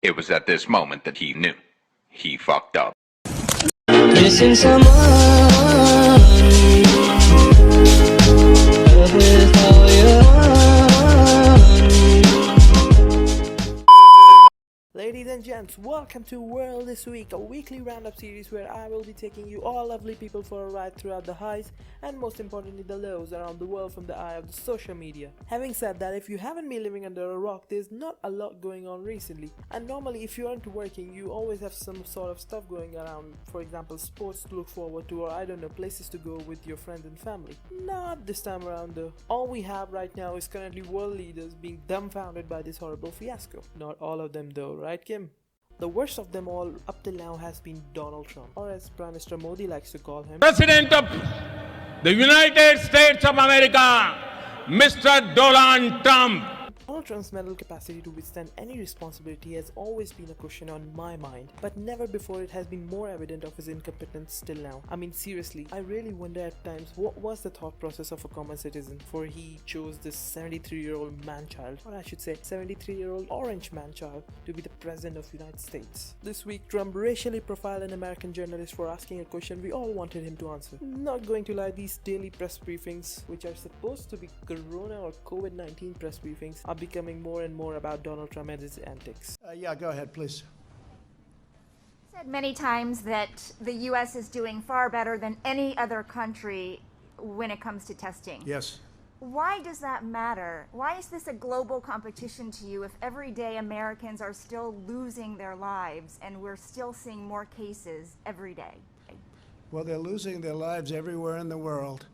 It was at this moment that he knew. He fucked up. Missing someone with all your Ladies and gents, welcome to World This Week, a weekly roundup series where I will be taking you all lovely people for a ride throughout the highs and most importantly the lows around the world from the eye of the social media. Having said that, if you haven't been living under a rock, there's not a lot going on recently, and normally if you aren't working you always have some sort of stuff going around, for example sports to look forward to, or I don't know, places to go with your friends and family. Not this time around though. All we have right now is currently world leaders being dumbfounded by this horrible fiasco. Not all of them though, right Kim? The worst of them all up till now has been Donald Trump, or as Prime Minister Modi likes to call him, President of the United States of America, Mr. Donald Trump. Donald Trump's mental capacity to withstand any responsibility has always been a question on my mind, but never before it has been more evident of his incompetence till now. I mean seriously, I really wonder at times what was the thought process of a common citizen, for he chose this 73-year-old man-child, or I should say 73-year-old orange man-child, to be the president of the United States. This week Trump racially profiled an American journalist for asking a question we all wanted him to answer. Not going to lie, these daily press briefings, which are supposed to be Corona or COVID-19 press briefings, are becoming more and more about Donald Trump and his antics. Yeah, go ahead, please. Said many times that the U.S. is doing far better than any other country when it comes to testing. Yes. Why does that matter? Why is this a global competition to you if every day Americans are still losing their lives and we're still seeing more cases every day? Well, they're losing their lives everywhere in the world.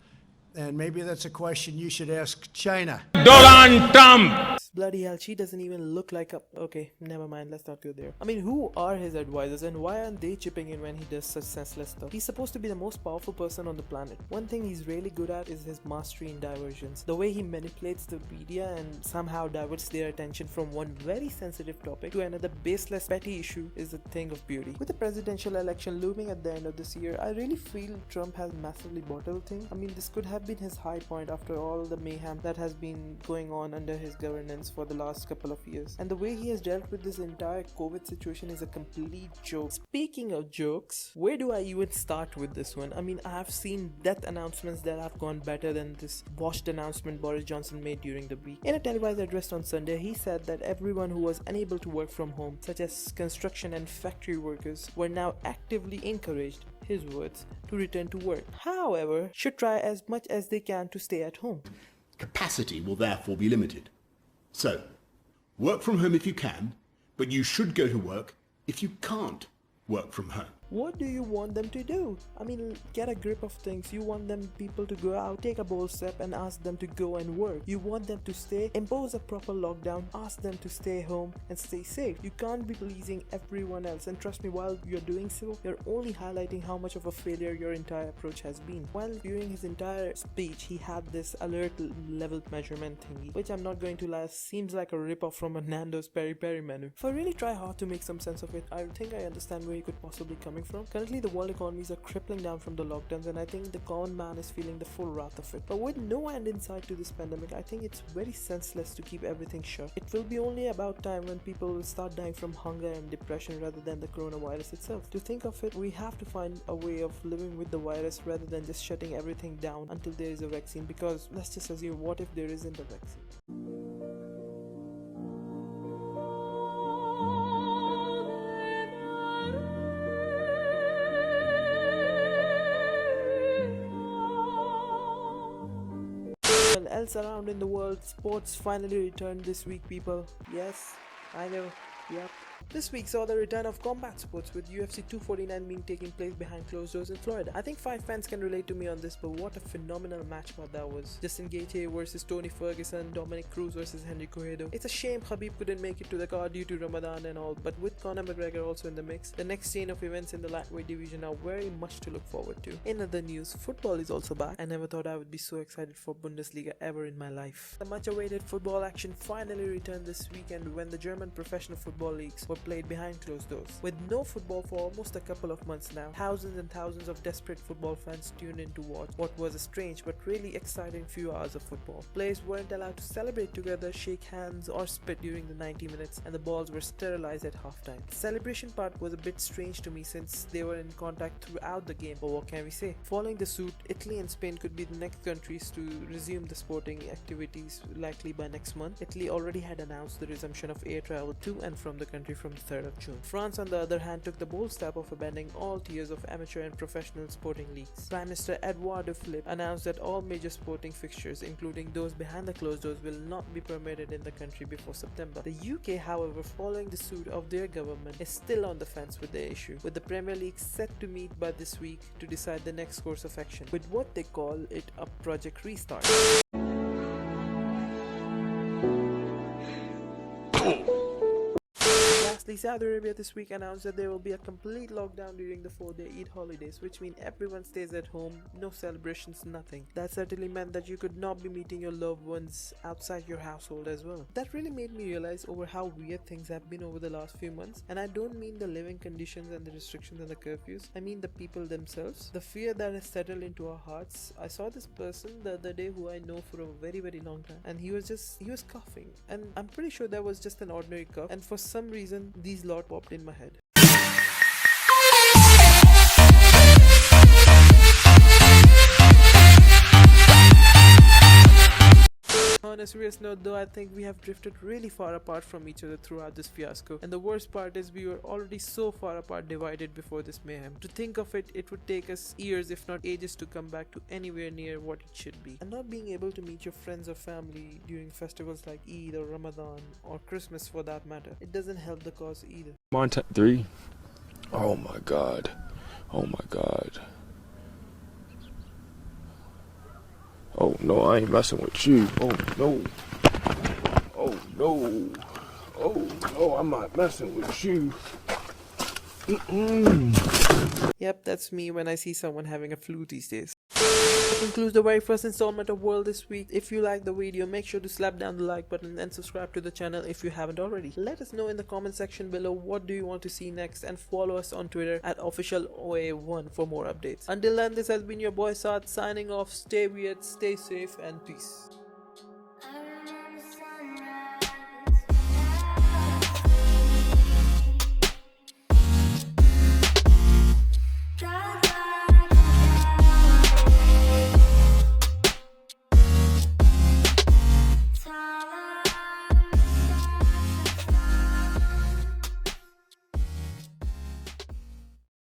And maybe that's a question you should ask China. Donald Trump. Bloody hell, she doesn't even look like a... Okay, never mind, let's not go there. I mean, who are his advisors and why aren't they chipping in when he does such senseless stuff? He's supposed to be the most powerful person on the planet. One thing he's really good at is his mastery in diversions. The way he manipulates the media and somehow diverts their attention from one very sensitive topic to another baseless petty issue is a thing of beauty. With the presidential election looming at the end of this year, I really feel Trump has massively bottled things. I mean, this could have been his high point after all the mayhem that has been going on under his governance for the last couple of years, and the way he has dealt with this entire COVID situation is a complete joke. Speaking of jokes, where do I even start with this one? I mean, I have seen death announcements that have gone better than this botched announcement Boris Johnson made during the week. In a televised address on Sunday, he said that everyone who was unable to work from home, such as construction and factory workers, were now actively encouraged, his words, to return to work. However, should try as much as they can to stay at home. Capacity will therefore be limited. So, work from home if you can, but you should go to work if you can't work from home. What do you want them to do? I mean, get a grip of things. You want them people to go out, take a bold step and ask them to go and work. You want them to stay, impose a proper lockdown, ask them to stay home and stay safe. You can't be pleasing everyone else, and trust me, while you're doing so, you're only highlighting how much of a failure your entire approach has been. While during his entire speech, he had this alert level measurement thingy, which I'm not going to lie, seems like a rip-off from a Nando's Peri Peri menu. If I really try hard to make some sense of it, I think I understand where he could possibly come from. Currently, the world economies are crippling down from the lockdowns, and I think the common man is feeling the full wrath of it. But with no end in sight to this pandemic, I think it's very senseless to keep everything shut. It will be only about time when people will start dying from hunger and depression rather than the coronavirus itself. To think of it, we have to find a way of living with the virus rather than just shutting everything down until there is a vaccine, because let's just assume, what if there isn't a vaccine? Else around in the world, sports finally returned this week, people. Yes, I know, yep. This week saw the return of combat sports, with UFC 249 being taking place behind closed doors in Florida. I think 5 fans can relate to me on this, but what a phenomenal match that was. Justin Gaethje versus Tony Ferguson, Dominic Cruz versus Henry Cejudo. It's a shame Khabib couldn't make it to the card due to Ramadan and all, but with Conor McGregor also in the mix, the next chain of events in the lightweight division are very much to look forward to. In other news, football is also back. I never thought I would be so excited for Bundesliga ever in my life. The much awaited football action finally returned this weekend when the German professional football leagues were played behind closed doors. With no football for almost a couple of months now, thousands and thousands of desperate football fans tuned in to watch what was a strange but really exciting few hours of football. Players weren't allowed to celebrate together, shake hands or spit during the 90 minutes, and the balls were sterilized at halftime. The celebration part was a bit strange to me since they were in contact throughout the game, but what can we say? Following the suit, Italy and Spain could be the next countries to resume the sporting activities likely by next month. Italy already had announced the resumption of air travel to and from the country from the 3rd of June. France, on the other hand, took the bold step of abandoning all tiers of amateur and professional sporting leagues. Prime Minister Edouard Philippe announced that all major sporting fixtures, including those behind the closed doors, will not be permitted in the country before September. The UK, however, following the suit of their government, is still on the fence with the issue, with the Premier League set to meet by this week to decide the next course of action, with what they call it a Project Restart. Lastly, Saudi Arabia this week announced that there will be a complete lockdown during the 4-day Eid holidays, which means everyone stays at home, no celebrations, nothing. That certainly meant that you could not be meeting your loved ones outside your household as well. That really made me realize over how weird things have been over the last few months, and I don't mean the living conditions and the restrictions and the curfews, I mean the people themselves, the fear that has settled into our hearts. I saw this person the other day who I know for a very long time, and he was coughing, and I'm pretty sure that was just an ordinary cough, and for some reason these lot popped in my head. On a serious note though, I think we have drifted really far apart from each other throughout this fiasco, and the worst part is we were already so far apart, divided before this mayhem. To think of it, it would take us years if not ages to come back to anywhere near what it should be. And not being able to meet your friends or family during festivals like Eid or Ramadan or Christmas for that matter, it doesn't help the cause either. Montana 3. Oh my god. Oh my god. Oh no, I ain't messing with you. Oh no. Oh no. Oh no, I'm not messing with you. Yep, that's me when I see someone having a flu these days. That concludes the very first installment of World this week. If you liked the video, make sure to slap down the like button and subscribe to the channel if you haven't already. Let us know in the comment section below what do you want to see next, and follow us on Twitter at officialoa1 for more updates. Until then, this has been your boy Saad signing off. Stay weird, stay safe, and peace.